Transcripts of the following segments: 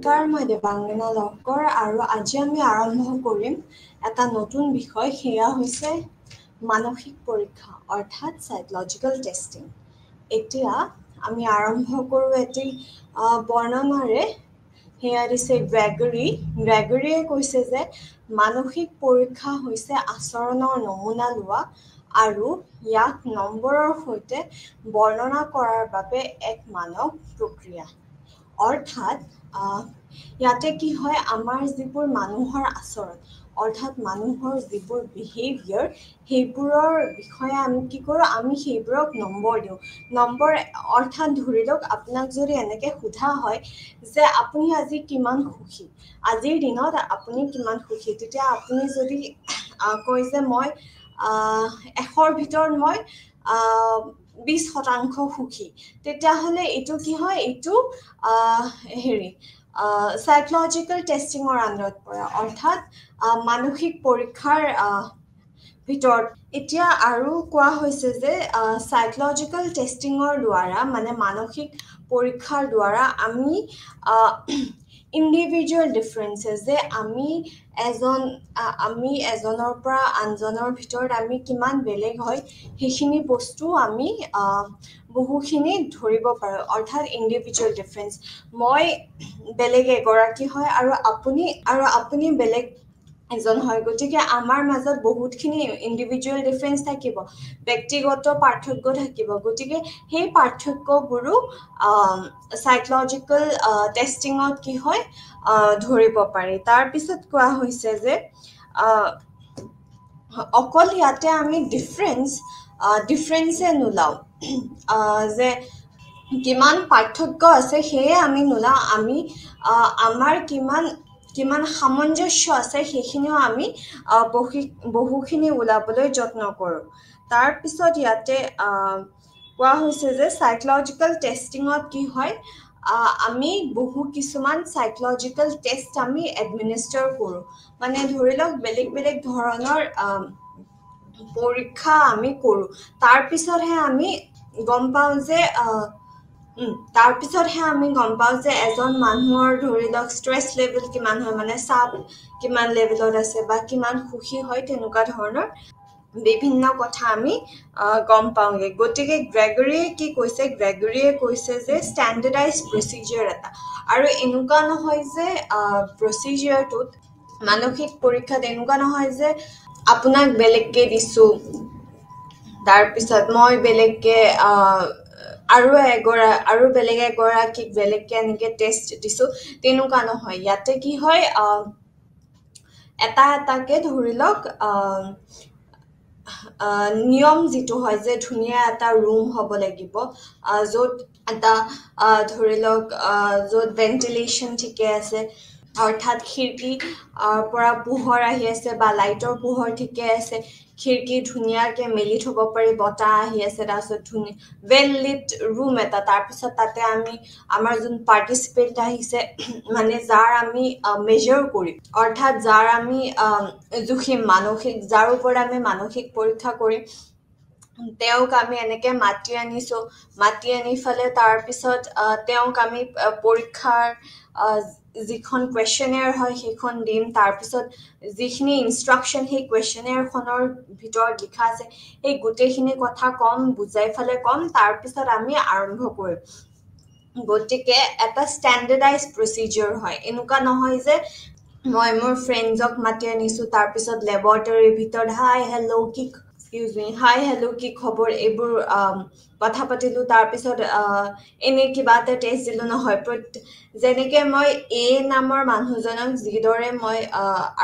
নমস্কাৰ, মই দেৱাংগনা লহকৰ আৰু আজি আমি আৰম্ভ কৰিম এটা নতুন বিষয়, সেয়া হৈছে মানসিক পৰীক্ষা অৰ্থাৎ সাইকোলজিকেল টেষ্টিং। এতিয়া আমি আৰম্ভ কৰোঁ এটি বৰ্ণনাৰে। সেয়া দিছে গ্ৰেগৰীয়ে কৈছে যে মানসিক পৰীক্ষা হৈছে আচৰণৰ নমুনা লোৱা আৰু ইয়াক নম্বৰৰ সৈতে বৰ্ণনা কৰাৰ বাবে এক মানৱ প্ৰক্ৰিয়া। অৰ্থাৎ ইয়াতে কি হয়, আমাৰ যিবোৰ মানুহৰ আচৰণ অৰ্থাৎ মানুহৰ যিবোৰ বিহেভিয়াৰ, সেইবোৰৰ বিষয়ে আমি কি কৰোঁ, আমি সেইবোৰক নম্বৰ দিওঁ। নম্বৰ অৰ্থাৎ ধৰি লওক, আপোনাক যদি এনেকৈ সোধা হয় যে আপুনি আজি কিমান সুখী, আজিৰ দিনত আপুনি কিমান সুখী, তেতিয়া আপুনি যদি কয় যে মই 100ৰ ভিতৰত মই 20% সুখী, তেতিয়াহ'লে এইটো কি হয়, এইটো সাইকোলজিকেল টেষ্টিঙৰ আণ্ডাৰত পৰে, অৰ্থাৎ মানসিক পৰীক্ষাৰ ভিতৰত। এতিয়া আৰু কোৱা হৈছে যে সাইকোলজিকেল টেষ্টিঙৰ দ্বাৰা, মানে মানসিক পৰীক্ষাৰ দ্বাৰা আমি ইণ্ডিভিজুৱেল ডিফাৰেঞ্চেছ, যে আমি এজনৰ পৰা আনজনৰ ভিতৰত আমি কিমান বেলেগ হয়, সেইখিনি বস্তু আমি বহুখিনি ধৰিব পাৰোঁ, অৰ্থাৎ ইণ্ডিভিজুৱেল ডিফাৰেঞ্চ। মই বেলেগ এগৰাকী হয় আৰু আপুনি বেলেগ এজন হয়, গতিকে আমাৰ মাজত বহুতখিনি ইণ্ডিভিজুৱেল ডিফাৰেঞ্চ থাকিব, ব্যক্তিগত পাৰ্থক্য থাকিব। গতিকে সেই পাৰ্থক্যবোৰো সাইকোলজিকেল টেষ্টিঙত কি হয়, ধৰিব পাৰি। তাৰপিছত কোৱা হৈছে যে অকল ইয়াতে আমি ডিফাৰেঞ্চে নোলাওঁ, যে কিমান পাৰ্থক্য আছে সেয়ে আমি নোলাওঁ, আমি আমাৰ কিমান সামঞ্জস্য আছে সেইখিনিও আমি বহুখিনি ওলাবলৈ যত্ন কৰোঁ। তাৰপিছত ইয়াতে কোৱা হৈছে যে সাইকোলজিকেল টেষ্টিঙত কি হয়, আমি কিছুমান সাইকোলজিকেল টেষ্ট আমি এডমিনিষ্টাৰ কৰোঁ, মানে ধৰি লওক বেলেগ বেলেগ ধৰণৰ পৰীক্ষা আমি কৰোঁ। তাৰপিছতহে আমি গম পাওঁ যে এজন মানুহৰ ধৰি লওক ষ্ট্ৰেছ লেভেল কিমান হয়, মানে চাপ কিমান লেভেলত আছে বা কিমান সুখী হয়, তেনেকুৱা ধৰণৰ বিভিন্ন কথা আমি গম পাওঁগে। গতিকে গ্ৰেগৰীয়ে কৈছে যে ষ্টেণ্ডাৰ্ডাইজ প্ৰচিজিয়াৰ এটা, আৰু এনেকুৱা নহয় যে প্ৰচিজিয়াৰটোত মানসিক পৰীক্ষাত এনেকুৱা নহয় যে আপোনাক বেলেগকে দিছোঁ, তাৰপিছত মই বেলেগকে আৰু বেলেগ এগৰাকীক বেলেগকে এনেকে টেষ্ট দিছোঁ, তেনেকুৱা নহয়। ইয়াতে কি হয়, এটাকে ধৰি লওক নিয়ম যিটো হয় যে ধুনীয়া এটা ৰুম হ'ব লাগিব, য'ত এটা ধৰি লওক য'ত ভেণ্টিলেশ্যন ঠিকে আছে, অৰ্থাৎ খিৰিকীৰ পৰা পোহৰ আহি আছে বা লাইটৰ পোহৰ ঠিকে আছে, খিৰিকী ধুনীয়াকে মেলি থ'ব পাৰি, বতাহ আহি আছে, তাৰপিছত ৱেল লিট ৰুম এটা, তাৰপিছত তাতে আমাৰ যোন পাৰ্টিচিপেণ্ট আহিছে, মানে যাৰ আমি মেজাৰ কৰিম, অৰ্থাৎ যাৰ আমি জুখিম, যাৰ ওপৰত আমি মানসিক পৰীক্ষা কৰিম, তেওঁক আমি এনেকে মাতি আনি ফালে তাৰপিছত তেওঁক আমি পৰীক্ষাৰ যিখন কুৱেশ্যনেয়াৰ হয় সেইখন দিম। তাৰপিছত যিখিনি ইনষ্ট্ৰাকশ্যন সেই কুৱেশ্যনেয়াৰখনৰ ভিতৰত লিখা আছে, সেই গোটেইখিনি কথা বুজাই ফালে ক'ম, তাৰপিছত আমি আৰম্ভ কৰিম। গতিকে এটা ষ্টেণ্ডাৰ্ডাইজ প্ৰচিজিয়াৰ হয়, এনেকুৱা নহয় যে মই মোৰ ফ্ৰেণ্ডজক মাতি আনিছোঁ, তাৰপিছত লেবৰেটৰীৰ ভিতৰত হাই হেল্ল' কি খবৰ, এইবোৰ কথা পাতিলোঁ, তাৰপিছত এনে কিবা এটা টেষ্ট দিলোঁ, নহয়। যেনেকে মই এ নামৰ মানুহজনক যিদৰে মই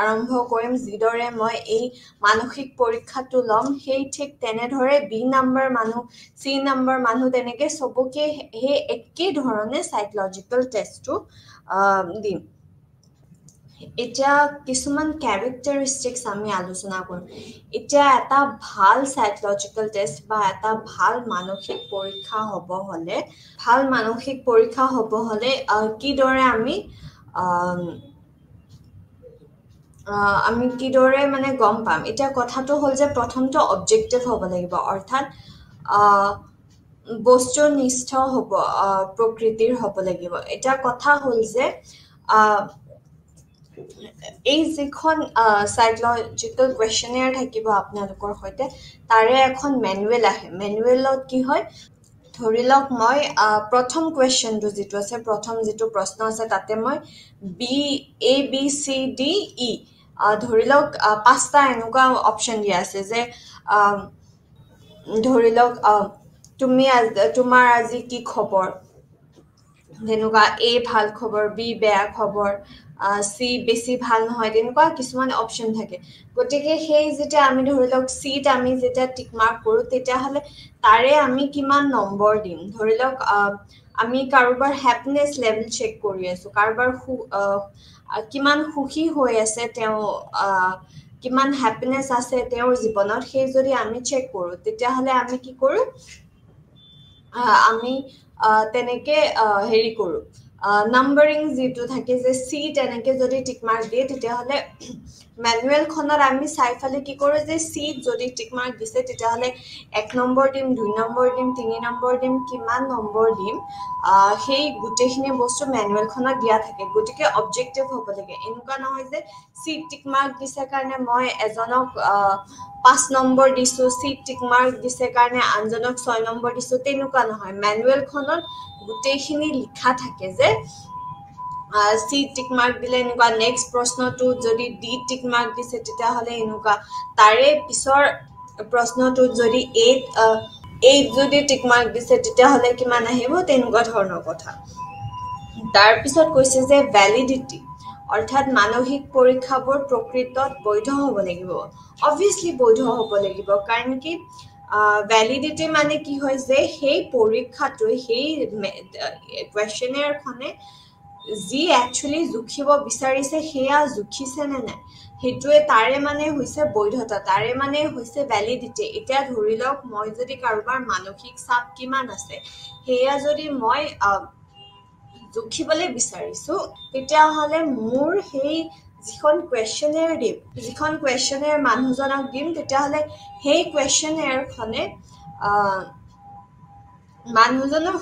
আৰম্ভ কৰিম, যিদৰে মই এই মানসিক পৰীক্ষাটো ল'ম, সেই ঠিক তেনেদৰে বি নাম্বাৰ মানুহ, চি নাম্বাৰ মানুহ, তেনেকে চবকে সেই একেই ধৰণে সাইকোলজিকেল টেষ্টটো দিম। এতিয়া কিছুমান কেৰেক্টাৰিষ্টিক্স আমি আলোচনা কৰিম। এতিয়া এটা ভাল সাইকোলজিকেল টেষ্ট বা এটা ভাল মানসিক পৰীক্ষা হ'ব হ'লে কিদৰে আমি কিদৰে মানে গম পাম। এতিয়া কথাটো হ'ল যে প্ৰথমটো অবজেক্টিভ হ'ব লাগিব, অৰ্থাৎ বস্তুনিষ্ঠ হ'ব, প্ৰকৃতিৰ হ'ব লাগিব। এতিয়া কথা হ'ল যে এই যিখন সাইকোলজিক্যাল কুৱেশ্যনেয়াৰ থাকিব আপোনালোকৰ সৈতে তাৰে এখন মেনুৱেল আহে মেনুৱেলত কি হয় ধৰি লওক মই প্ৰথম কুৱেশ্যনটো যিটো আছে প্ৰথম যিটো প্ৰশ্ন আছে তাতে মই ABCDE ধৰি লওক পাঁচটা এনেকুৱা অপশ্যন দিয়া আছে যে ধৰি লওক তোমাৰ আজি কি খবৰ তেনেকুৱা A ভাল খবৰ B বেয়া খবৰ C বেছি ভাল নহয় তেনেকুৱা কিছুমান অপশ্যন থাকে গতিকে সেই যেতিয়া আমি ধৰি লওক Cত আমি যেতিয়া টিক মাৰ্ক কৰোঁ তেতিয়াহ'লে তাৰে আমি কিমান নম্বৰ দিম ধৰি লওক আমি কাৰোবাৰ হেপিনেছ লেভেল চেক কৰি আছোঁ কাৰোবাৰ কিমান সুখী হৈ আছে তেওঁ কিমান হেপিনেছ আছে তেওঁৰ জীৱনত সেই যদি আমি চেক কৰোঁ তেতিয়াহ'লে আমি কি কৰোঁ আমি তেনেকে হেৰি কৰোঁ নাম্বাৰিং যিটো থাকে যে চি তেনেকে যদি টিক মাৰ্ক দিয়ে তেতিয়াহ'লে মেনুৱেলখনত আমি চাই ফালে কি কৰোঁ যে চিত যদি টিক মাৰ্ক দিছে তেতিয়াহ'লে 1 নম্বৰ দিম 2 নম্বৰ দিম 3 নম্বৰ দিম কিমান নম্বৰ দিম সেই গোটেইখিনি বস্তু মেনুৱেলখনত দিয়া থাকে গতিকে অবজেক্টিভ হ'ব লাগে এনেকুৱা নহয় যে চিত টিক মাৰ্ক দিছে কাৰণে মই এজনক 5 নম্বৰ দিছোঁ চিট টিক মাৰ্ক দিছে কাৰণে আনজনক 6 নম্বৰ দিছোঁ তেনেকুৱা নহয় মেনুৱেলখনত গোটেইখিনি লিখা থাকে যে চি টিক মাৰ্ক দিলে এনেকুৱা নেক্সট প্ৰশ্নটো যদি ডি টিক মাৰ্ক দিছে তেতিয়াহ'লে এনেকুৱা তাৰে পিছৰ প্ৰশ্নটোত যদি এইট যদি টিক মাৰ্ক দিছে তেতিয়াহ'লে কিমান আহিব তেনেকুৱা ধৰণৰ কথা তাৰপিছত কৈছে যে ভ্যালিডিটি অৰ্থাৎ মানসিক পৰীক্ষাবোৰ প্ৰকৃতত বৈধ হ'ব লাগিব অবভিয়াছলি বৈধ হ'ব লাগিব কাৰণ কি ভ্যালিডিটি মানে কি হয় যে সেই পৰীক্ষাটো সেই কুৱেশ্যনেয়াৰখনে যি একচুৱেলি জুখিব বিচাৰিছে সেয়া জুখিছে নে নাই সেইটোৱে তাৰে মানে হৈছে বৈধতা তাৰে মানে হৈছে ভ্যালিডিটি এতিয়া ধৰি লওক মই যদি কাৰোবাৰ মানসিক চাপ কিমান আছে সেয়া যদি মই জুখিবলৈ বিচাৰিছোঁ তেতিয়াহ'লে মোৰ সেই যিখন কুৱেশ্যনেয়াৰ দিম যিখন কুৱেশ্যনেয়াৰ মানুহজনক দিম তেতিয়াহ'লে সেই কুৱেশ্যনেয়াৰখনে মানুহজনৰ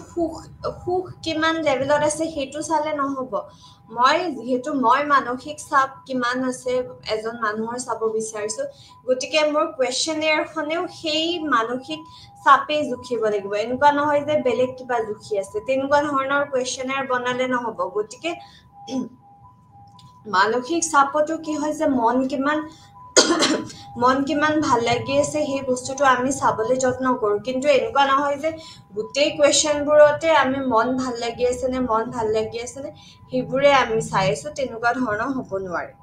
সুখ কিমান লেভেলত আছে সেইটো চালে নহ'ব যিহেতু মই মানসিক চাপ কিমান আছে এজন মানুহৰ চাব বিচাৰিছোঁ গতিকে মোৰ কুৱেশ্যনেয়াৰখনেও সেই মানসিক চাপেই জুখিব লাগিব এনেকুৱা নহয় যে বেলেগ কিবা জুখি আছে তেনেকুৱা ধৰণৰ কুৱেশ্যনেয়াৰ বনালে নহ'ব গতিকে মানসিক চাপতো কি হয় যে মন কিমান ভাল লাগি আছে সেই বস্তুটো আমি চাবলৈ যত্ন কৰোঁ কিন্তু এনেকুৱা নহয় যে গোটেই কুৱেশ্যনবোৰতে আমি মন ভাল লাগি আছে নে সেইবোৰে আমি চাই আছোঁ তেনেকুৱা ধৰণৰ হ'ব নোৱাৰে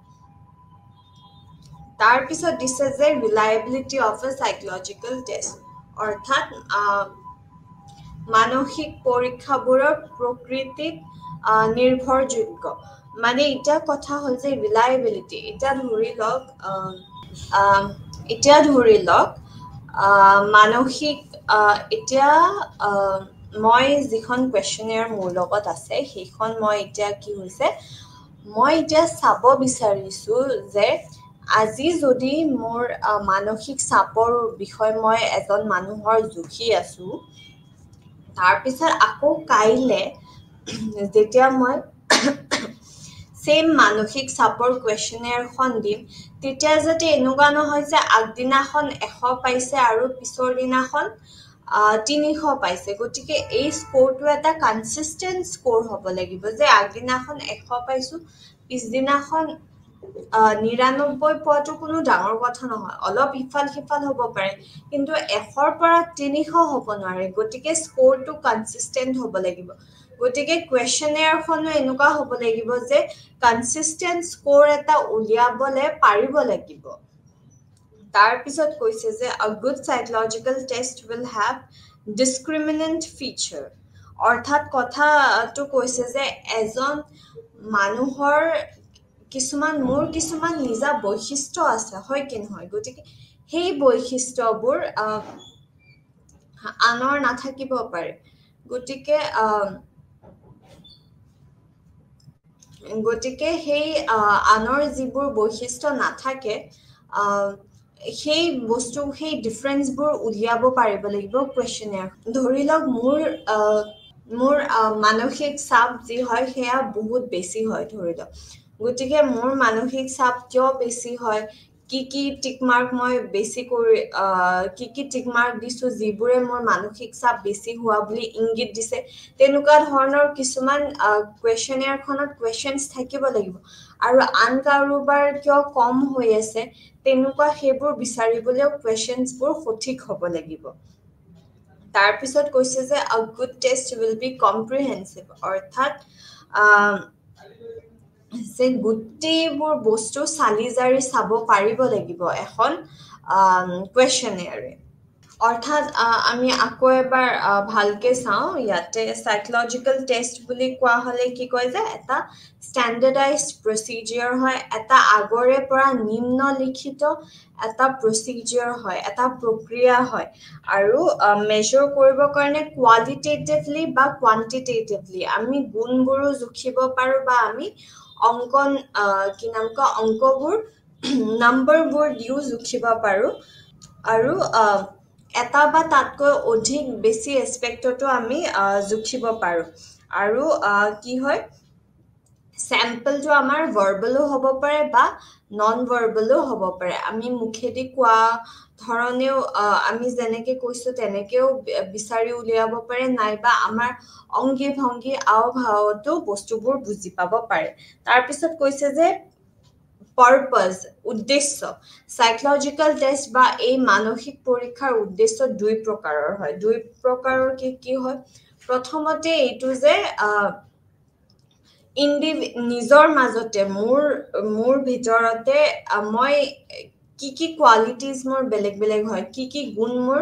তাৰপিছত দিছে যে ৰিলায়েবিলিটি অফ এ সাইকোলজিকেল টেষ্ট অৰ্থাৎ মানসিক পৰীক্ষাবোৰৰ প্ৰকৃতিত নিৰ্ভৰযোগ্য মানে এতিয়া কথা হ'ল যে ৰিলায়েবিলিটি এতিয়া ধৰি লওক মানসিক এতিয়া মই যিখন কুৱেশ্যনেয়াৰ মোৰ লগত আছে সেইখন মই এতিয়া কি হৈছে মই এতিয়া চাব বিচাৰিছোঁ যে আজি যদি মোৰ মানসিক চাপৰ বিষয়ে মই এজন মানুহৰ জুখি আছোঁ তাৰপিছত আকৌ কাইলৈ যেতিয়া মই সেম মানসিক চাপৰ কুৱেশ্যনেয়াৰখন দিম তেতিয়া যাতে এনেকুৱা নহয় যে আগদিনাখন 100 পাইছে আৰু পিছৰ দিনাখন 300 পাইছে গতিকে এই স্ক'ৰটো এটা কনচিষ্টেণ্ট স্ক'ৰ হ'ব লাগিব যে আগদিনাখন 100 পাইছোঁ পিছদিনাখন 99 পোৱাটো কোনো ডাঙৰ কথা নহয় অলপ ইফাল সিফাল হ'ব পাৰে কিন্তু 100ৰ পৰা 300 হ'ব নোৱাৰে গতিকে স্ক'ৰটো কনচিষ্টেণ্ট হ'ব লাগিব গতিকে কুৱেশ্যনেয়াৰখনো এনেকুৱা হ'ব লাগিব যে কনচিষ্টেণ্ট স্ক'ৰ এটা উলিয়াবলৈ পাৰিব লাগিব তাৰপিছত কৈছে যে a good psychological test will have discriminant feature অৰ্থাৎ কথাটো কৈছে যে এজন মানুহৰ মোৰ কিছুমান নিজা বৈশিষ্ট্য আছে হয় কি নহয় গতিকে সেই বৈশিষ্ট্যবোৰ আনৰ নাথাকিব পাৰে গতিকে সেই আনৰ যিবোৰ বৈশিষ্ট্য নাথাকে সেই ডিফাৰেঞ্চবোৰ উলিয়াব পাৰিব লাগিব কুৱেশ্যনেয়াৰ ধৰি লওক মোৰ মানসিক চাপ যি হয় সেয়া বহুত বেছি হয় ধৰি লওক গতিকে মোৰ মানসিক চাপ কিয় বেছি হয় কি টিক মাৰ্ক মই বেছি কৰি কি টিক মাৰ্ক দিছো যিবোৰে মোৰ মানসিক চাপ বেছি হোৱা বুলি ইংগিত দিছে তেনেকুৱা ধৰণৰ কিছুমান কুৱেশ্যনেয়াৰখনত কুৱেশ্যনছ থাকিব লাগিব আৰু আন কাৰোবাৰ কিয় কম হৈ আছে তেনেকুৱা সেইবোৰ বিচাৰিবলৈও কুৱেশ্যনছবোৰ সঠিক হ'ব লাগিব তাৰপিছত কৈছে যে a good test will be comprehensive অৰ্থাৎ যে গোটেইবোৰ বস্তু চালি জাৰি চাব পাৰিব লাগিব এখন কুৱেশ্যনেয়াৰে অৰ্থাৎ আমি আকৌ এবাৰ ভালকে চাওঁ ইয়াতে সাইকোলজিকেল টেষ্ট বুলি কোৱা হলে কি কয় যে এটা ষ্টেণ্ডাৰ্ডাইজড প্ৰচিডিউৰ হয় এটা আগৰে পৰা নিম্নলিখিত এটা প্ৰচিডিউৰ হয় এটা প্ৰক্ৰিয়া হয় আৰু মেজৰ কৰিবৰ কাৰণে কোৱালিটেটিভলি বা কোৱান্টিটেটিভলি আমি গুণবোৰো জুখিব পাৰো বা আমি অংকন কি নাম কয় অংকবোৰ নম্বৰবোৰ দিও জুখিব পাৰো আৰু এটা বা তাতকৈ অধিক বেছি এছপেক্টতো আমি জুখিব পাৰো আৰু কি হয় চেম্পলটো আমাৰ ভাৰ্বেলো হ'ব পাৰে বা নন ভাৰ্বেলো হ'ব পাৰে আমি মুখেদি কোৱা ধৰণেও আমি যেনেকে কৈছো তেনেকেও বিচাৰি উলিয়াব পাৰে নাইবা আমাৰ অংগী ভংগী আও ভাৱতো বস্তুবোৰ বুজি পাব পাৰে তাৰপিছত কৈছে যে পাৰপাস উদ্দেশ্য সাইকোলজিকেল টেষ্ট বা এই মানসিক পৰীক্ষাৰ উদ্দেশ্য দুই প্ৰকাৰৰ হয় দুই প্ৰকাৰৰ কি হয় প্ৰথমতে এইটো যে নিজৰ মাজতে মোৰ ভিতৰতে মই কি কোৱালিটিজ মোৰ বেলেগ বেলেগ হয় কি গুণ মোৰ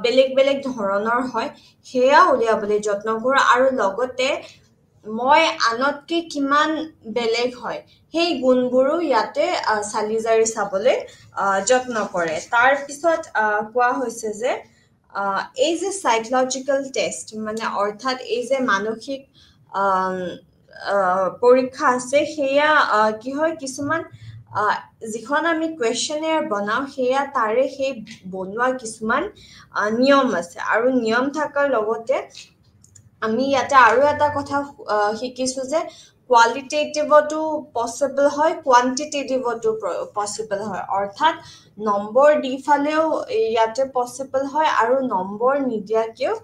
বেলেগ বেলেগ ধৰণৰ হয় সেয়া উলিয়াবলৈ যত্ন কৰোঁ আৰু লগতে মই আনতকে কিমান বেলেগ হয় সেই গুণবোৰো ইয়াতে চালি জাৰি চাবলৈ যত্ন কৰে তাৰ পিছত কোৱা হৈছে যে এই যে সাইকোলজিকেল টেষ্ট মানে অৰ্থাৎ এই যে মানসিক পৰীক্ষা আছে সেয়া কি হয় কিছুমান যিখন আমি কুৱেশ্যনেয়াৰ বনাওঁ সেয়া তাৰে সেই বনোৱা কিছুমান নিয়ম আছে আৰু নিয়ম থকাৰ লগতে আমি ইয়াতে আৰু এটা কথা শিকিছো যে কোৱালিটেটিভতো পচিবল হয় কোৱান্টিটেটিভতো পচিবল হয় অৰ্থাৎ নম্বৰ দি ফালেও ইয়াতে পচিবল হয় আৰু নম্বৰ নিদিয়াকেও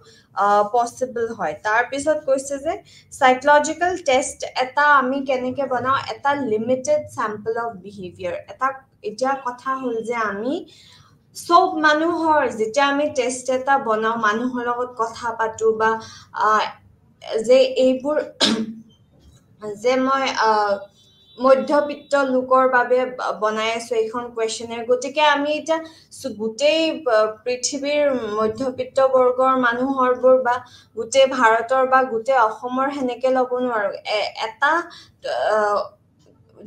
পচিবল হয় তাৰপিছত কৈছে যে সাইকোলজিকেল টেষ্ট এটা আমি কেনেকে বনাওঁ এটা লিমিটেড চেম্পল অফ বিহেভিয়াৰ এটা এতিয়া কথা হ'ল যে আমি চব মানুহৰ যেতিয়া আমি টেষ্ট এটা বনাওঁ মানুহৰ লগত কথা পাতো বা যে এইবোৰ যে মই মধ্যবিত্ত লোকৰ বাবে বনাই আছো এইখন কুৱেশ্যনেৰ গতিকে আমি এতিয়া গোটেই পৃথিৱীৰ মধ্যবিত্ত বৰ্গৰ মানুহৰবোৰ বা গোটেই ভাৰতৰ বা গোটেই অসমৰ সেনেকে ল'ব নোৱাৰো এটা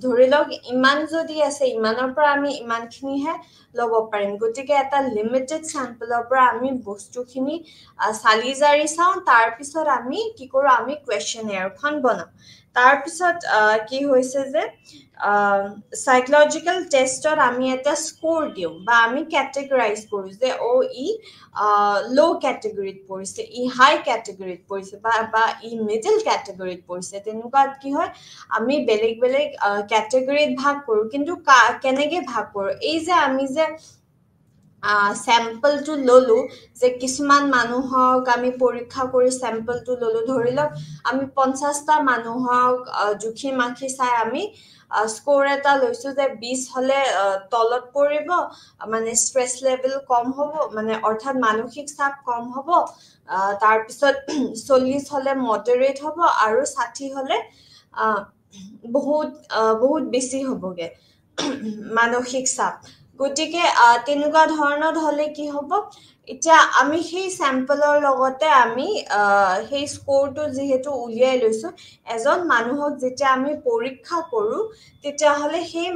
ধৰি লওক ইমান যদি আছে ইমানৰ পৰা আমি ইমানখিনিহে ল'ব পাৰিম গতিকে এটা লিমিটেড চেম্পলৰ পৰা আমি বস্তুখিনি চালি জাৰি চাওঁ তাৰপিছত আমি কি কৰোঁ আমি কুৱেশ্যনেয়াৰখন বনাওঁ তাৰপিছত কি হৈছে যে সাইকোলজিকেল টেষ্টত আমি এটা স্ক'ৰ দিওঁ বা আমি কেটেগৰাইজ কৰোঁ যে ই ল' কেটেগৰীত পৰিছে ই হাই কেটেগৰীত পৰিছে বা ই মিডল কেটেগৰীত পৰিছে তেনেকুৱাত কি হয় আমি বেলেগ বেলেগ কেটেগৰীত ভাগ কৰোঁ কিন্তু কেনেকে ভাগ কৰোঁ এই যে আমি যে চেম্পলটো ললো যে কিছুমান মানুহক আমি পৰীক্ষা কৰি চেম্পলটো ললো ধৰি লওক আমি 50টা মানুহক জুখি মাখি চাই আমি স্ক'ৰ এটা লৈছো যে 20 হলে তলত পৰিব মানে ষ্ট্ৰেছ লেভেল কম হ'ব মানে অৰ্থাৎ মানসিক চাপ কম হ'ব তাৰপিছত 40 হলে মডাৰেট হ'ব আৰু 60 হলে বহুত বেছি হ'বগে মানসিক চাপ গতিকে তেনেকুৱা ধৰণৰ হলে কি হ'ব এতিয়া আমি সেই চেম্পলৰ লগতে আমি সেই স্ক'ৰটো যিহেতু উলিয়াই লৈছো এজন মানুহক যেতিয়া আমি পৰীক্ষা কৰো তেতিয়াহ'লে সেই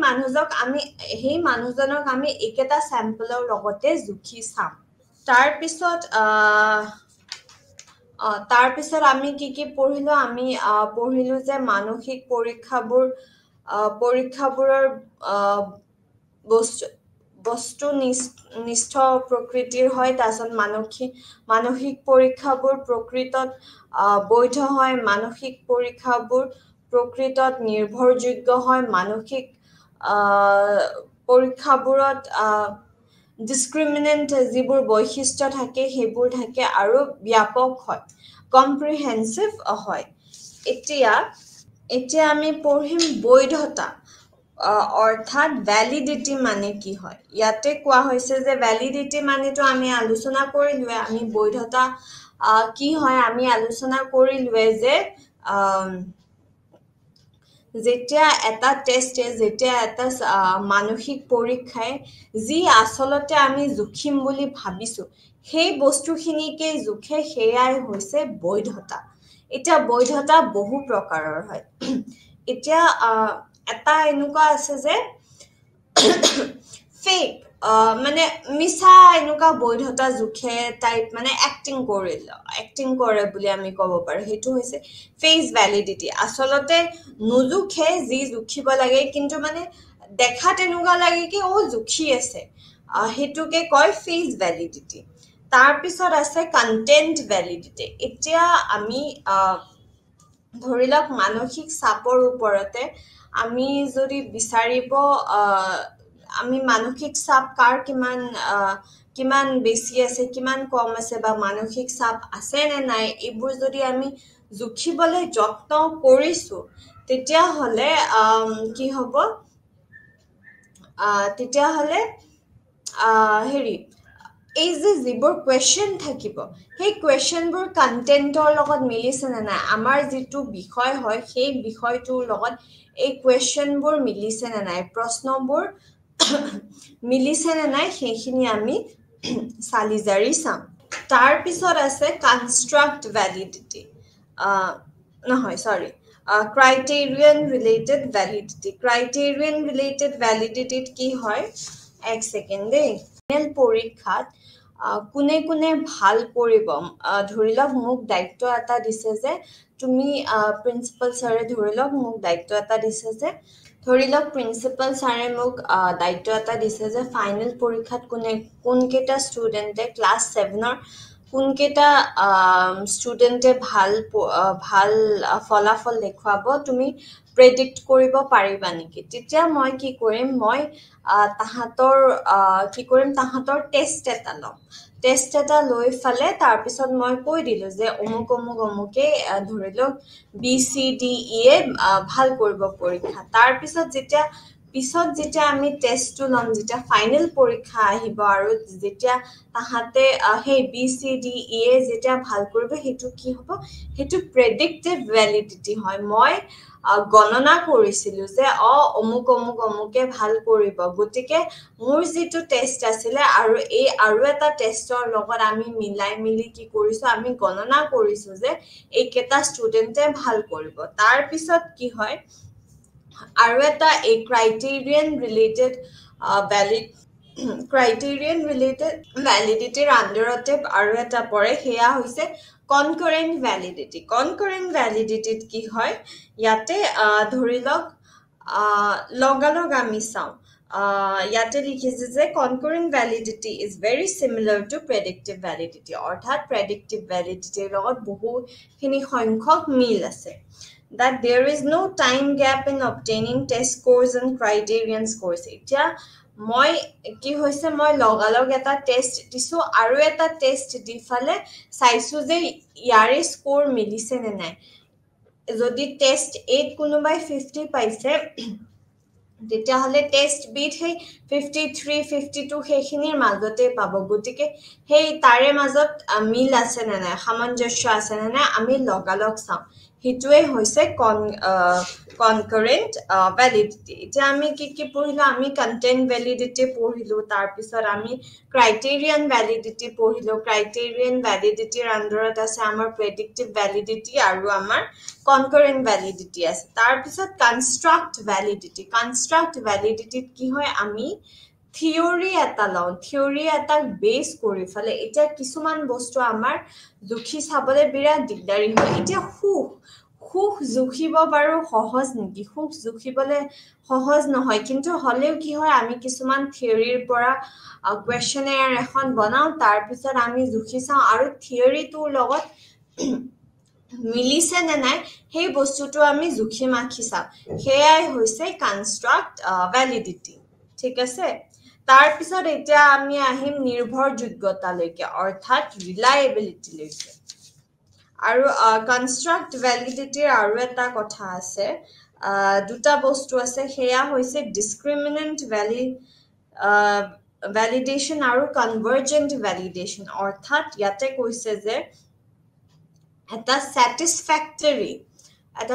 মানুহজনক আমি একেটা চেম্পলৰ লগতে জুখি চাম তাৰপিছত আমি কি পঢ়িলো আমি পঢ়িলো যে মানসিক পৰীক্ষাবোৰৰ বস্তু নিষ্ঠ প্ৰকৃতিৰ হয় তাৰছত মানসিক পৰীক্ষাবোৰ প্ৰকৃতত বৈধ হয় মানসিক পৰীক্ষাবোৰ প্ৰকৃতত নিৰ্ভৰযোগ্য হয় মানসিক পৰীক্ষাবোৰত ডিসক্ৰিমিনেন্ট যিবোৰ বৈশিষ্ট্য থাকে সেইবোৰ থাকে আৰু ব্যাপক হয় কম্প্ৰিহেনসিভ হয় এতিয়া আমি পঢ়িম বৈধতা অৰ্থাৎ ভ্যালিডিটি মানে কি হয় ইয়াতে কোৱা হৈছে যে ভ্যালিডিটি মানেটো আমি আলোচনা কৰিলোৱে আমি বৈধতা কি হয় আমি আলোচনা কৰিলোৱে যে যেতিয়া এটা টেষ্টে যেতিয়া এটা মানসিক পৰীক্ষায় যি আসলতে আমি জুখিম বুলি ভাবিছো সেই বস্তুখিনিকে জুখে সেয়াই হৈছে বৈধতা এটা বৈধতা বহু প্ৰকাৰৰ হয় এতিয়া এটা এনেকুৱা আছে যে ফেক মানে মিছা এনেকুৱা বৈধতা জুখে টাইপ মানে এক্টিং কৰে বুলি আমি ক'ব পাৰো সেইটো হৈছে ফেস ভ্যালিডিটি আসলতে নুজুখে যি জুখিব লাগে কিন্তু মানে দেখাত এনেকুৱা লাগে কি ও জুখি আছে হেতুকে কয় ফেস ভ্যালিডিটি তাৰ পিছত আছে কন্টেন্ট ভ্যালিডিটি এতিয়া আমি ধৰি লওক মানসিক চাপৰ ওপৰতে আমি যদি বিচাৰিব আমি মানসিক চাপ কাৰ কিমান বেছি আছে কিমান কম আছে বা মানসিক চাপ আছে নে নাই এইবোৰ যদি আমি জুখিবলৈ যত্ন কৰিছো তেতিয়া হলে কি হ'ব তেতিয়া হলে হেৰি এই যে যিবোৰ কোৱেশ্চন থাকিব সেই কোৱেশ্চনবোৰ কন্টেন্টৰ লগত মিলিছে নে নাই আমাৰ যিটো বিষয় হয় সেই বিষয়টোৰ লগত এই কোৱেশ্চনবোৰ মিলিছে নে নাই প্ৰশ্নবোৰ মিলিছে নে নাই সেইখিনি আমি চালি জাৰি চাম তাৰ পিছত আছে কনস্ট্ৰাক্ট ভ্যালিডিটি নহয় সৰি criterion related validity কি হয় এক সেকেন্ড দেই পৰীক্ষাত কোনে কোনে ভাল কৰিব ধৰি লওক মোক দায়িত্ব এটা দিছে যে তুমি প্ৰিন্সিপাল ছাৰে ধৰি লওক মোক দায়িত্ব এটা দিছে যে ধৰি লওক প্ৰিন্সিপাল ছাৰে মোক দায়িত্ব এটা দিছে যে ফাইনেল পৰীক্ষাত কোন কেইটা ষ্টুডেন্টে ক্লাছ 7 ৰ কোন কেইটা ষ্টুডেন্টে ভাল ফলাফল দেখুৱাব তুমি প্ৰেডিক্ট কৰিব পাৰিবা নেকি তেতিয়া মই কি কৰিম মই তাহাতৰ টেষ্ট এটা লৈ ফালে তাৰ পিছত মই কৈ দিলো যে অমুকে ধৰি লওক BCDE ভাল কৰিব পৰীক্ষা তাৰ পিছত যেতিয়া আমি টেষ্টটো লম যেতিয়া ফাইনেল পৰীক্ষা আহিব আৰু যেতিয়া তাহাতে সেই BCDE যেতিয়া ভাল কৰিব হেতু কি হ'ব হেতু প্ৰেডিক্টিভ ভ্যালিডিটি হয় মই গণনা কৰিছিলো যে অমুকে ভাল কৰিব গতিকে মোৰ যেটো টেষ্ট আছিল আৰু এটা টেষ্টৰ লগত আমি মিলি কি কৰিছো আমি গণনা কৰিছো যে এই কেটা ষ্টুডেন্টে ভাল কৰিব তাৰ পিছত কি হয় আৰু এটা এই criterion related validityৰ আন্ডাৰতে আৰু এটা পৰে হেয়া হৈছে concurrent validity কি হয় ইয়াতে ধৰি লওক লগালগ আমি চাও ইয়াতে লিখিছে যে concurrent validity is very similar to predictive validity অৰ্থাৎ predictive validity লগত বহুখিনি সংখ্যক মিল আছে that there is no time gap in obtaining test scores and criterion scores এতিয়া মই কি হৈছে মই লগালগ এটা টেষ্ট দিছো আৰু এটা টেষ্ট দি ফালে চাইছো যে ইয়াৰে স্কোৰ মিলিছে নে নাই যদি টেষ্ট 8 কোনোবাই 50 পাইছে তেতিয়া হলে টেষ্ট বিট হে 53 52 সেইখিনিৰ মাজতে পাব গতিকে সেই তাৰে মাজত মিল আছে নে নাই সামঞ্জস্য আছে নে নাই আমি লগালগ চাও হিটুৱে হৈছে concurrent validity এতিয়া আমি কি পঢ়িলো আমি content validity পঢ়িলো তাৰ পিছত আমি criterion validity পঢ়িলো criterion validity ৰ আন্ডাৰত আছে আমাৰ predictive validity আৰু আমাৰ concurrent validity আছে তাৰ পিছত construct validity কি হয় আমি থিওৰি এটা বেস কৰি ফলে এতিয়া কিছুমান বস্তু আমাৰ জুখি চাবলে বিৰাট দিগদাৰি হয় এতিয়া সুখ জুখিব বাৰু সহজ নেকি সুখ জুখিবলে সহজ নহয় কিন্তু হলেও কি হয় আমি কিছুমান থিওৰিৰ পৰা কোৱেশ্চনেয়াৰ এখন বনাও তাৰ পিছত আমি জুখি চাও আৰু থিওৰিটোৰ লগত মিলিছে নে নাই সেই বস্তুটো আমি জুখি মাখি চাও হেয়াই হৈছে কনস্ট্ৰাক্ট ভ্যালিডিটি ঠিক আছে তাৰ পিছত এতিয়া আমি আহিম নিৰ্ভৰযোগ্যতালৈকে অৰ্থাৎ ৰিলায়েবিলিটি লৈকে আৰু কনস্ট্ৰাক্ট ভ্যালিডিটিৰ আৰু এটা কথা আছে দুটা বস্তু আছে হেয়া হৈছে ডিসক্ৰিমিনেন্ট ভ্যালিডেশন আৰু কনভাৰ্জেন্ট ভ্যালিডেশন অৰ্থাৎ ইয়াতে কৈছে যে এটা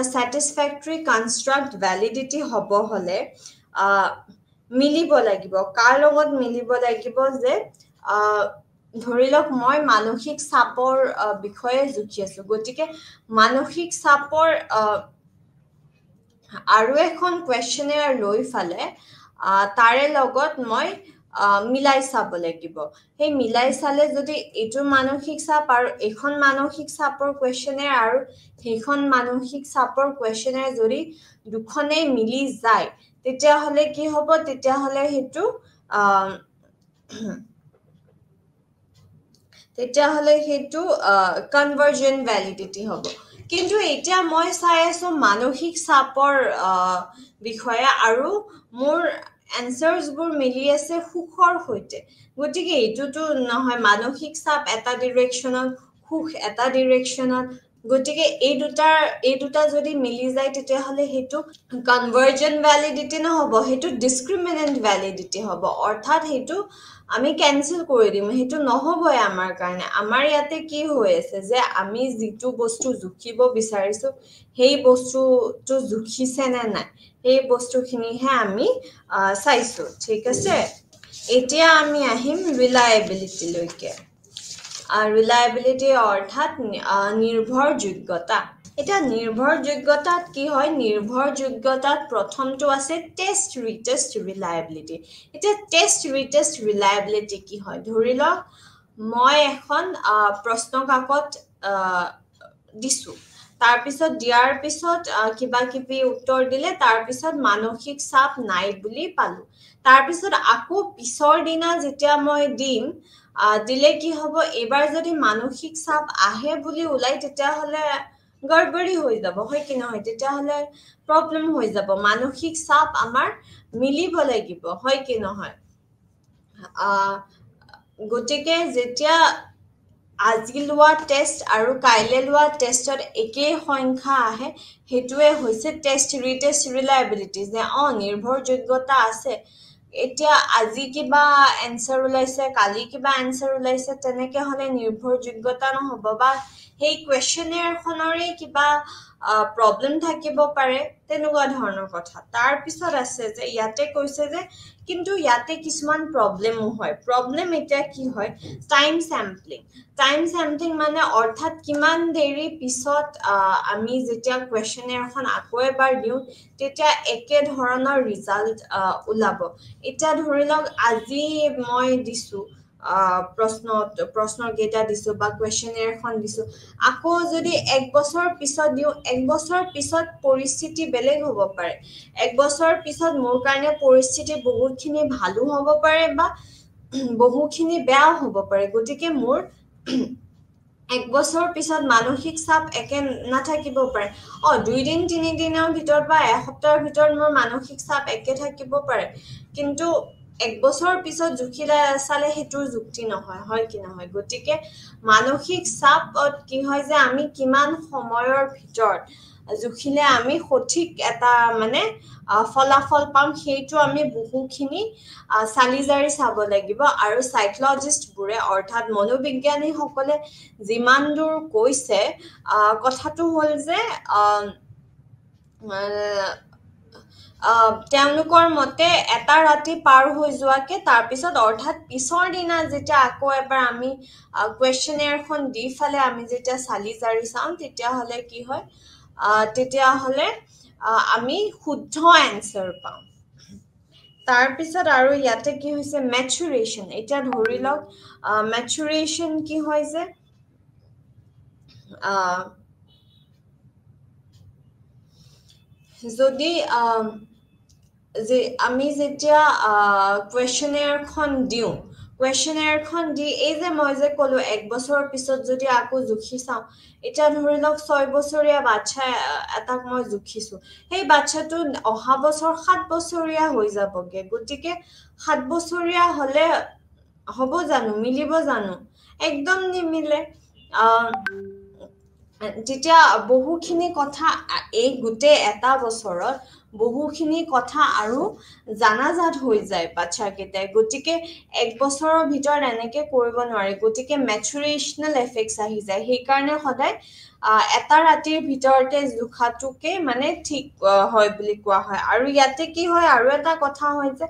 satisfactory construct validity হ'ব হলে মিলিব লাগিব কাৰ লগত মিলিব লাগিব যে ধৰি লওক মই মানসিক চাপৰ বিষয়ে জুখি আছো গতিকে মানসিক চাপৰ আৰু এখন কোৱেশ্চনেয়াৰ লৈ ফালে তাৰে লগত মই মিলাই চাব লাগিব সেই মিলাই চালে যদি এটো মানসিক চাপ আৰু এখন মানসিক চাপৰ কোৱেশ্চনেয়াৰ আৰু সেইখন মানসিক চাপৰ কোৱেশ্চনেয়াৰ যদি দুখনে মিলি যায় তেতিয়া হলে কি হ'ব তেতিয়া হলে হেতু কনভাৰ্জেন্ট ভ্যালিডিটি হ'ব কিন্তু এতিয়া মই চাই আছো মানসিক চাপৰ বিষয়ে আৰু মোৰ answers বোৰ মিলি আছে সুখৰ হৈতে গতিকে এটোটো নহয় মানসিক চাপ এটা ডিৰেকশনত সুখ এটা ডিৰেকশনত গতিকে এই দুটা যদি মিলি যায় তেতিয়া হলে হেতু কনভাৰ্জেন্ট ভ্যালিডিটি নহব হেতু ডিসক্ৰিমিনেন্ট ভ্যালিডিটি হ'ব অৰ্থাৎ হেতু আমি ক্যান্সেল কৰি দিম হেতু নহবই আমাৰ কাৰণে আমাৰ ইয়াতে কি হৈ আছে যে আমি যিটো বস্তু জুখিব বিচাৰিছো সেই বস্তুটো জুখিছে নে নাই এই বস্তুখিনিহে আমি চাইছো ঠিক আছে এতিয়া আমি আহিম ৰিলায়েবিলিটি লৈকে ৰিলায়েবিলিটি অৰ্থাৎ নিৰ্ভৰযোগ্যতা এটা নিৰ্ভৰযোগ্যতাত কি হয় নিৰ্ভৰযোগ্যতাত প্ৰথমটো আছে টেষ্ট ৰিটেষ্ট ৰিলায়েবিলিটি এটা টেষ্ট ৰিটেষ্ট ৰিলায়েবিলিটি কি হয় ধৰি লওক মই এখন প্ৰশ্ন কাকত দিছো তাৰ পিছত দিয়াৰ পিছত কিবা কিবি উত্তৰ দিলে তাৰ পিছত মানসিক চাপ নাই বুলি পালো তাৰ পিছত আকৌ পিছৰ দিনা যেতিয়া মই দিম দিলে কি হ'ব এবাৰ যদি মানসিক চাপ আহে বুলি উলাই তেতিয়া হলে গড়বড়ি হৈ যাব হয় কি নহয় তেতিয়া হলে প্ৰবলেম হৈ যাব মানসিক চাপ আমাৰ মিলিব লাগিব হয় কি নহয় গটিকে যেতিয়া আজি লোৱা টেষ্ট আৰু কাইলে লোৱা টেষ্টত একে সংখ্যা আহে হেতুৱে হৈছে টেষ্ট ৰিটেষ্ট ৰিলায়েবিলিটি যে নিৰ্ভৰযোগ্যতা আছে এতিয়া আজি কিবা এনসাৰ উলাইছে কালি কিবা এনসাৰ উলাইছে তেনেকে হলে নিৰ্ভৰযোগ্যতা নহব বা সেই কোৱেশ্চনেয়াৰ খনৰে কিবা প্ৰবলেম থাকিব পাৰে তেনেকুৱা ধৰণৰ কথা তাৰ পিছত আছে যে ইয়াতে কৈছে যে কিন্তু ইয়াতে কিছুমান প্ৰবলেমো হয় প্ৰবলেম এটা কি হয় টাইম স্যাম্পলিং মানে অৰ্থাৎ কিমান দেৰি পিছত আমি যেতিয়া কোৱেশ্চনেয়াৰখন আকৌ এবাৰ দিও তেতিয়া একে ধৰণৰ ৰিজাল্ট উলাব এটা ধৰি লওক আজি মই দিছো প্ৰশ্ন কেইটা দিছো বা কোৱেশ্চনেয়াৰখন দিছো আকৌ যদি এক বছৰ পিছত দিও এক বছৰ পিছত পৰিস্থিতি বেলেগ হ'ব পাৰে এক বছৰ পিছত মোৰ কাৰণে পৰিস্থিতি বহুতখিনি ভালো হ'ব পাৰে বা বহুখিনি বেয়াও হ'ব পাৰে গতিকে মোৰ এক বছৰ পিছত মানসিক চাপ একে নাথাকিব পাৰে দুই দিন তিনি দিনৰ ভিতৰত বা এসপ্তাহৰ ভিতৰত মোৰ মানসিক চাপ একে থাকিব পাৰে কিন্তু এক বছৰ পিছত জুখিলা চালে হেতুৰ যুক্তি নহয় হয় কি নহয় গতিকে মানসিক চাপত কি হয় যে আমি কিমান সময়ৰ ভিতৰত জুখিলে আমি সঠিক এটা মানে ফলাফল পাম সেইটো আমি বহুখিনি সালিজাৰি চাব লাগিব আৰু সাইকোলজিষ্ট বুৰে অৰ্থাৎ মনোবিজ্ঞানী সকলে যিমান দূৰ কৈছে কথাটো হল যে তেওঁলোকৰ মতে এটা ৰাতি পাৰ হৈ যোৱাকে তাৰ পিছত অৰ্থাৎ পিছৰ দিনা যেতিয়া আকৌ এবাৰ আমি কোৱেশ্চনেয়াৰখন দি ফালে আমি যেতিয়া সালিজাৰি চাম তেতিয়া হলে কি হয় তেতিয়া হলে আমি শুদ্ধ এনসাৰ পাম তাৰ পিছত আৰু ইয়াতে কি হৈছে ম্যাচুৰেশন এটা ধৰি লওক ম্যাচুৰেশন কি হয় যে যদি যে আমি যেতিয়া কুৱেশ্যনেয়াৰখন দিওঁ কুৱেশ্যনেয়াৰখন দি এই যে মই যে ক'লো 1 বছৰৰ পিছত যদি আকৌ জুখি চাওঁ এতিয়া ধৰি লওক 6 বছৰীয়া বাচ্ছা এটাক মই জুখিছো সেই বাচ্ছাটো অহা বছৰ 7 বছৰীয়া হৈ যাবগে গতিকে 7 বছৰীয়া হলে হ'ব জানো মিলিব জানো একদম নিমিলে তেতিয়া বহুখিনি কথা এই গোটেই এটা বছৰত বহুখিনি কথা আৰু জানাজাত হৈ যায় বাচ্চাকেইটাই গতিকে 1 বছৰৰ ভিতৰত এনেকে কৰিব নোৱাৰি গতিকে মেচুৰেশ্যনেল এফেক্টছ আহি যায় সেইকাৰণে সদায় এটা ৰাতিৰ ভিতৰতে জোখাটোকে মানে ঠিক হয় বুলি কোৱা হয় আৰু ইয়াতে কি হয় আৰু এটা কথা হয় যে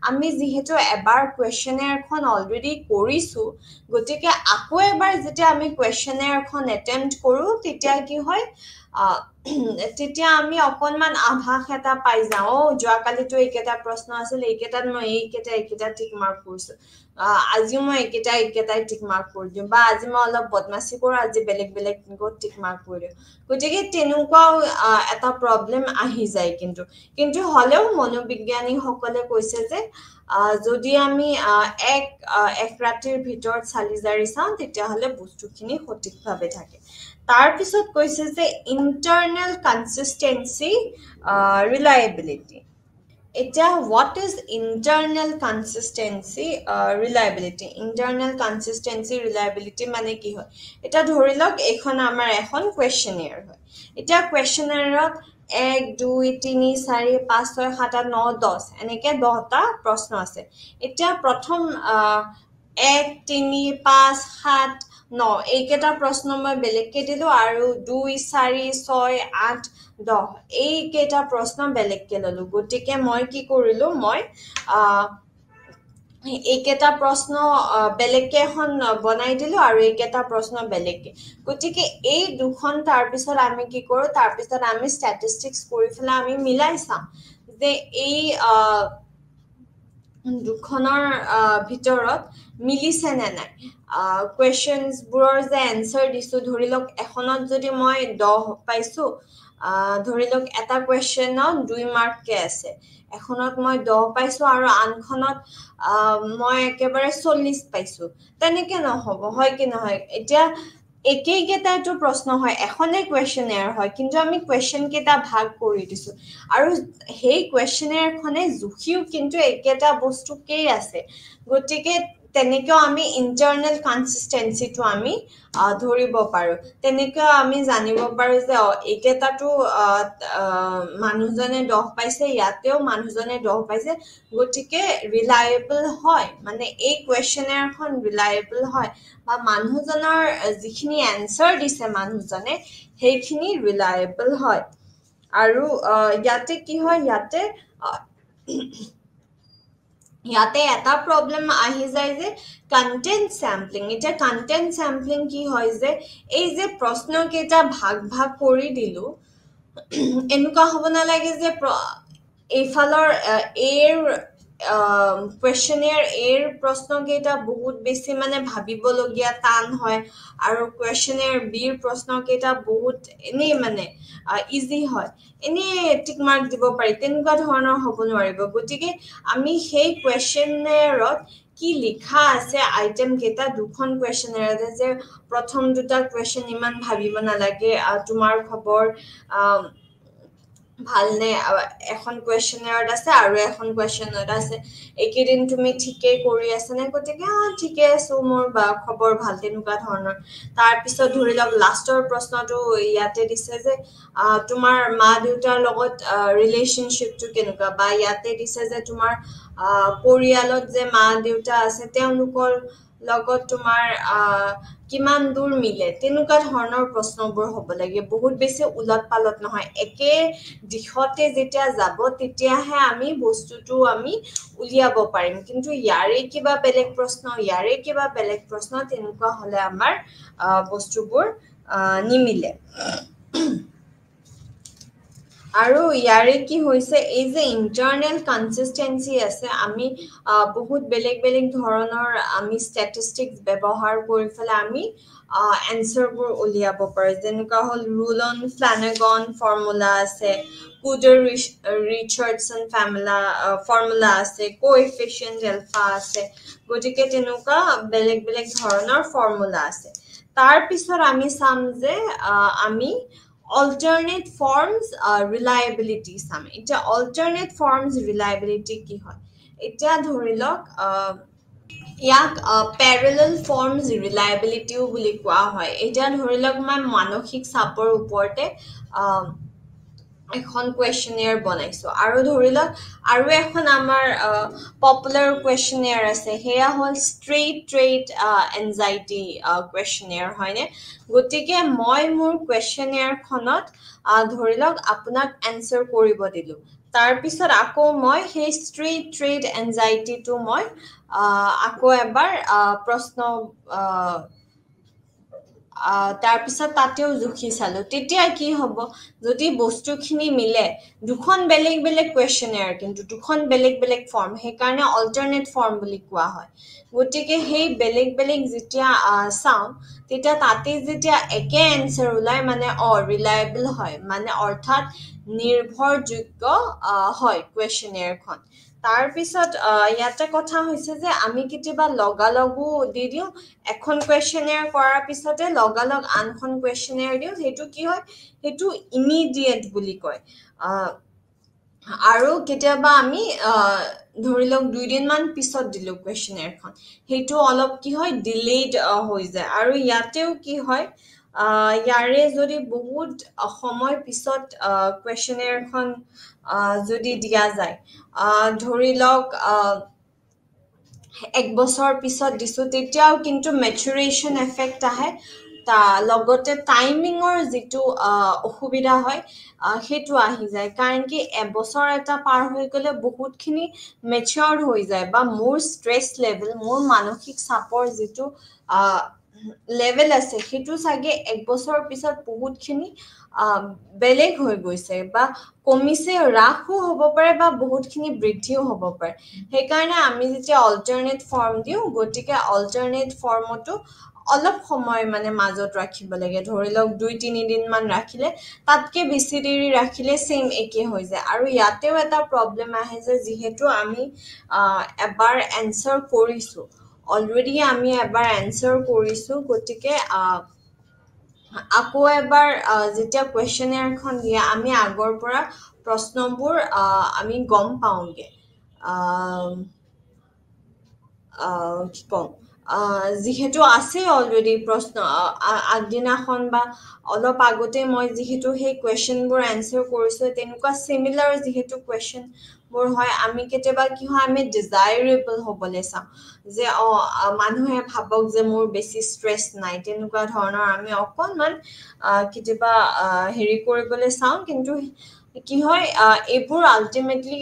আমি যিহেতু এবাৰ কুৱেশ্যনেয়াৰখন অলৰেডি কৰিছো গতিকে আকৌ এবাৰ যেতিয়া আমি কুৱেশ্যনেয়াৰখন এটেম্প্ট কৰো তেতিয়া কি হয় তেতিয়া আমি অকনমান আভাস এটা পাই যাওঁ যোৱাকালিতো এইকেইটা প্ৰশ্ন আছিল এইকেইটাত মই এইকেইটা টিক মাৰ্ক কৰিছো আজিও মই এইকেইটাই টিক মাৰ্ক কৰি দিওঁ বা আজি মই অলপ বদমাচি কৰো আজি বেলেগ টিক মাৰ্ক কৰি দিওঁ গতিকে তেনেকুৱাও এটা প্ৰব্লেম আহি যায় কিন্তু হলেও মনোবিজ্ঞানীসকলে কৈছে যে যদি আমি এক ৰাতিৰ ভিতৰত চালি জাৰি চাওঁ তেতিয়াহ'লে বস্তুখিনি সঠিকভাৱে থাকে তাৰপিছত কৈছে যে ইণ্টাৰনেল কনসিষ্টেন্সি ৰিলায়েবিলিটি এতিয়া what is internal consistency reliability internal consistency reliability মানে কি হয় এটা ধৰি লওক এখন আমাৰ এখন কোৱেশ্যনেয়াৰ হয় এটা কোৱেশ্যনেয়াৰত 1 2 3 4 5 6 7 8 9 10 এনেকে 10টা প্ৰশ্ন আছে এতিয়া প্ৰথম 1 3 5 7 9 এইকেইটা প্ৰশ্ন মই বেলেগকে দিলো আৰু 2 4 6 8 10 এইকেইটা প্ৰশ্ন বেলেগকে ললো গতিকে মই কি কৰিলো মই এইকেইটা প্ৰশ্ন বেলেগকে এখন বনাই দিলো আৰু এইকেইটা প্ৰশ্ন বেলেগকে গতিকে এই দুখন তাৰপিছত আমি কি কৰো তাৰপিছত আমি ষ্টেটিষ্টিক্স কৰি ফেলাই আমি মিলাই চাম যে এই দুখনৰ ভিতৰত মিলিছে নে নাই কুৱেশ্যনছ বোৰৰ যে এনসাৰ দিছো ধৰি লওক এখনত যদি মই 10 পাইছো ধৰি লওক এটা কুৱেশ্যনত 2 মাৰ্ককে আছে এখনত মই 10 পাইছো আৰু আনখনত মই একেবাৰে 40 পাইছো তেনেকে নহব হয় কি নহয় এতিয়া একেইকেইটাটো প্ৰশ্ন হয় এখনে কুৱেশ্যনেয়াৰ হয় কিন্তু আমি কুৱেশ্যন কেইটা ভাগ কৰি দিছো আৰু সেই কুৱেশ্যনেয়াৰখনে জুখিও কিন্তু একেটা বস্তুকেই আছে গতিকে তেনেকেও আমি ইণ্টাৰনেল কনসিষ্টেন্সিটো আমি ধৰিব পাৰো তেনেকৈ আমি জানিব পাৰো যে একেটাটো মানুহজনে 10 পাইছে ইয়াতেও মানুহজনে 10 পাইছে গতিকে ৰিলায়েবল হয় মানে এই কুৱেশ্যনেয়াৰখন ৰিলায়েবল হয় বা মানুহজনৰ যিখিনি এনসাৰ দিছে মানুহজনে সেইখিনি ৰিলায়েবল হয় আৰু ইয়াতে কি হয় ইয়াতে এটা প্ৰব্লেম আহি যায় যে কন্টেন্ট স্যাম্পলিং এটা কন্টেন্ট স্যাম্পলিং কি হয় যে এই যে প্ৰশ্ন কেইটা ভাগ কৰি দিলো এনেকুৱা হ'ব নালাগে যে এইফালৰ এৰ কুৱেশ্যনেয়াৰ এৰ প্ৰশ্ন কেইটা বহুত বেছি মানে ভাবিবলগীয়া টান হয় আৰু কুৱেশ্যনেয়াৰ বিৰ প্ৰশ্ন কেইটা বহুত এনেই মানে ইজি হয় এনেই টিক মাৰ্ক দিব পাৰি তেনেকুৱা ধৰণৰ হ'ব নোৱাৰিব গতিকে আমি সেই কুৱেশ্যনেয়াৰত কি লিখা আছে আইটেম কেইটা দুখন কুৱেশ্যনেয়াৰতে যে প্ৰথম দুটা কুৱেশ্যন ইমান ভাবিব নালাগে তোমাৰ খবৰ ভালনে এখন কুৱেশ্যনেয়াৰত আছে আৰু এখন কুৱেশ্যনত আছে এইকেইদিন তুমি ঠিকেই কৰি আছা নে গতিকে ঠিকে আছো মোৰ খবৰ ভাল তেনেকুৱা ধৰণৰ তাৰপিছত ধৰি লওক লাষ্টৰ প্ৰশ্নটো ইয়াতে দিছে যে তোমাৰ মা দেউতাৰ লগত ৰিলেশ্যনশ্বিপটো কেনেকুৱা বা ইয়াতে দিছে যে তোমাৰ পৰিয়ালত যে মা দেউতা আছে তেওঁলোকৰ লগত তোমাৰ কিমান দূৰ মিলে তেনেকুৱা ধৰণৰ প্ৰশ্নবোৰ হ'ব লাগে বহুত বেছি উলট পালট নহয় একে দিশতে যেতিয়া যাব তেতিয়াহে আমি বস্তুটো আমি উলিয়াব পাৰিম কিন্তু ইয়াৰে কিবা বেলেগ প্ৰশ্ন তেনেকুৱা হলে আমাৰ বস্তুবোৰ নিমিলে আৰু ইয়াৰে কি হৈছে এই যে ইণ্টাৰনেল কনসিষ্টেন্সি আছে আমি বহুত বেলেগ বেলেগ ধৰণৰ আমি ষ্টেটিষ্টিক্স ব্যৱহাৰ কৰি ফেলে আমি এনসাৰবোৰ উলিয়াব পাৰো যেনেকুৱা হ'ল ৰুল অন ফ্লানেগন ফৰ্মুলা আছে কুডাৰ ৰিচাৰ্ডসন ফৰ্মুলা আছে কোএফিচিয়েন্ট এলফা আছে গতিকে তেনেকুৱা বেলেগ বেলেগ ধৰণৰ ফৰ্মুলা আছে তাৰ পিছত আমি চাম যে আমি alternate forms reliability চাম এটা alternate forms reliability কি হয় এটা ধৰি লওক ইয়াক parallel forms reliability বুলি কোৱা হয় এটা ধৰি লওক মই মানসিক চাপৰ ওপৰতে এখন কুৱেশ্যনেয়াৰ বনাইছো আৰু ধৰি লওক আৰু এখন আমাৰ পপুলাৰ কুৱেশ্যনেয়াৰ আছে হেয়া হ'ল ষ্ট্ৰেইট ট্ৰেট এনজাইটি কুৱেশ্যনেয়াৰ হয়নে গতিকে মই মোৰ কুৱেশ্যনেয়াৰখনত ধৰি লওক আপোনাক এনসাৰ কৰিব দিলো তাৰ পিছত আকৌ মই সেই ষ্ট্ৰেইট ট্ৰেট এনজাইটিটো মই আকৌ এবাৰ প্ৰশ্ন তাৰ পিছত তাতেও জুখি চালো তেতিয়া কি হ'ব যদি বস্তুখিনি মিলে দুখন বেলেগ বেলেগ কুৱেশ্যনেয়াৰ কিন্তু দুখন বেলেগ বেলেগ ফৰ্ম সেইকাৰণে অল্টাৰনেট ফৰ্ম বুলি কোৱা হয় গতিকে সেই বেলেগ বেলেগ যেতিয়া চাওঁ তেতিয়া তাতে যেতিয়া একে এনসাৰ ওলাই মানে ৰিলায়েবল হয় মানে অৰ্থাৎ নিৰ্ভৰযোগ্য হয় কুৱেশ্যনেয়াৰখন তাৰ পিছত ইয়াতে কথা হৈছে যে আমি কেতিয়াবা লগালগো দি দিওঁ এখন কুৱেশ্যনেয়াৰ কৰাৰ পিছতে লগালগ আনখন কুৱেশ্যনেয়াৰ দিওঁ সেইটো কি হয় সেইটো ইমিডিয়েট বুলি কয় আৰু কেতিয়াবা আমি ধৰি লওক 2 দিন মান পিছত দিলো কুৱেশ্যনেয়াৰখন সেইটো অলপ কি হয় ডিলেড হৈ যায় আৰু ইয়াতেও কি হয় ইয়াৰে যদি বহুত সময় পিছত কুৱেশ্যনেয়াৰখন যদি দিয়া যায় ধৰি লওক 1 বছৰ পিছত দিছো তেতিয়াও কিন্তু মেচুৰেশ্যন এফেক্ট আহে লগতে টাইমিঙৰ যিটো অসুবিধা হয় সেইটো আহি যায় কাৰণ কি এবছৰ এটা পাৰ হৈ গ'লে বহুতখিনি মেচিয়ৰ হৈ যায় বা মোৰ ষ্ট্ৰেছ লেভেল মোৰ মানসিক চাপৰ যিটো লেভেল আছে সেইটো চাগে 1 বছৰ পিছত বহুতখিনি বেলেগ হৈ গৈছে বা কমিছে হ্ৰাসো হ'ব পাৰে বা বহুতখিনি বৃদ্ধিও হ'ব পাৰে সেইকাৰণে আমি যেতিয়া অল্টাৰনেট ফৰ্ম দিওঁ গতিকে অল্টাৰনেট ফৰ্মতো অলপ সময় মানে মাজত ৰাখিব লাগে ধৰি লওক 2-3 দিন মান ৰাখিলে তাতকে বেছি দেৰি ৰাখিলে সেম একে হৈ যায় আৰু ইয়াতেও এটা প্ৰবলেম আহে যে যিহেতু আমি এবাৰ এনসাৰ কৰিছো অলৰেডি আমি এবাৰ এনসাৰ কৰিছো গতিকে আকৌ এবাৰ যেতিয়া কুৱেশ্যনেয়াৰখন দিয়ে আমি আগৰ পৰা প্ৰশ্নবোৰ আমি গম পাওঁগে কি কম যিহেতু আছে অলৰেডি প্ৰশ্ন আগদিনাখন বা অলপ আগতে মই যিহেতু সেই কুৱেশ্যনবোৰ এনসাৰ কৰিছো তেনেকুৱা সিমিলাৰ যিহেতু কুৱেশ্যনবোৰ হয় আমি কেতিয়াবা কি হয় আমি ডিজাইৰেবল হ'বলৈ চাওঁ যে মানুহে ভাবক যে মোৰ বেছি ষ্ট্ৰেছ নাই তেনেকুৱা ধৰণৰ আমি অকণমান কেতিয়াবা হেৰি কৰিবলৈ চাওঁ কিন্তু কি হয় এইবোৰ আল্টিমেটলি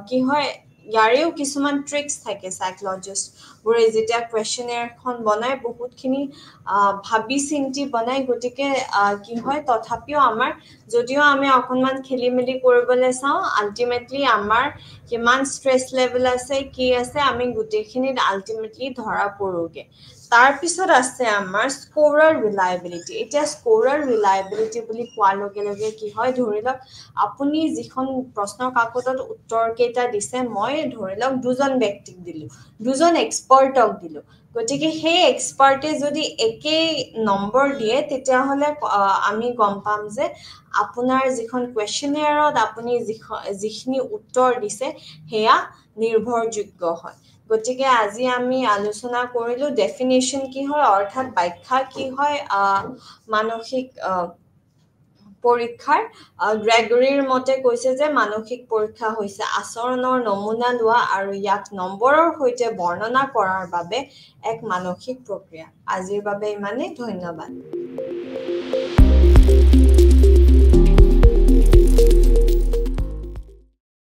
কি হয় ইয়াৰেও কিছুমান ট্ৰিক্স থাকে সাইকোলজিষ্টবোৰে যেতিয়া কুৱেশ্যনেয়াৰখন বনাই বহুতখিনি ভাবি চিন্তি বনাই গতিকে কি হয় তথাপিও আমাৰ যদিও আমি অকণমান খেলি মেলি কৰিবলৈ চাওঁ আল্টিমেটলি আমাৰ কিমান ষ্ট্ৰেছ লেভেল আছে কি আছে আমি গোটেইখিনিত আল্টিমেটলি ধৰা পৰোগে তাৰ পিছত আছে আমাৰ স্কোৰাৰ ৰিলায়েবিলিটি এতিয়া স্কোৰাৰ ৰিলায়েবিলিটি বুলি কোৱাৰ লগে লগে কি হয় ধৰি লওক আপুনি যিখন প্ৰশ্ন কাকতত উত্তৰ কেইটা দিছে মই ধৰি লওক দুজন ব্যক্তিক দিলো দুজন এক্সপাৰ্টক দিলো গতিকে সেই এক্সপাৰ্টে যদি একেই নম্বৰ দিয়ে তেতিয়াহ'লে আমি গম পাম যে আপোনাৰ যিখন কুৱেশ্যনেয়াৰত আপুনি যিখিনি উত্তৰ দিছে সেয়া নিৰ্ভৰযোগ্য হয় গতিকে আজি আমি আলোচনা কৰিলো ডেফিনেশ্যন কি হয় অৰ্থাৎ ব্যাখ্যা কি হয় মানসিক পৰীক্ষাৰ গ্ৰেগৰীৰ মতে কৈছে যে মানসিক পৰীক্ষা হৈছে আচৰণৰ নমুনা লোৱা আৰু ইয়াক নম্বৰৰ সৈতে বৰ্ণনা কৰাৰ বাবে এক মানসিক প্ৰক্ৰিয়া আজিৰ বাবে ইমানেই ধন্যবাদ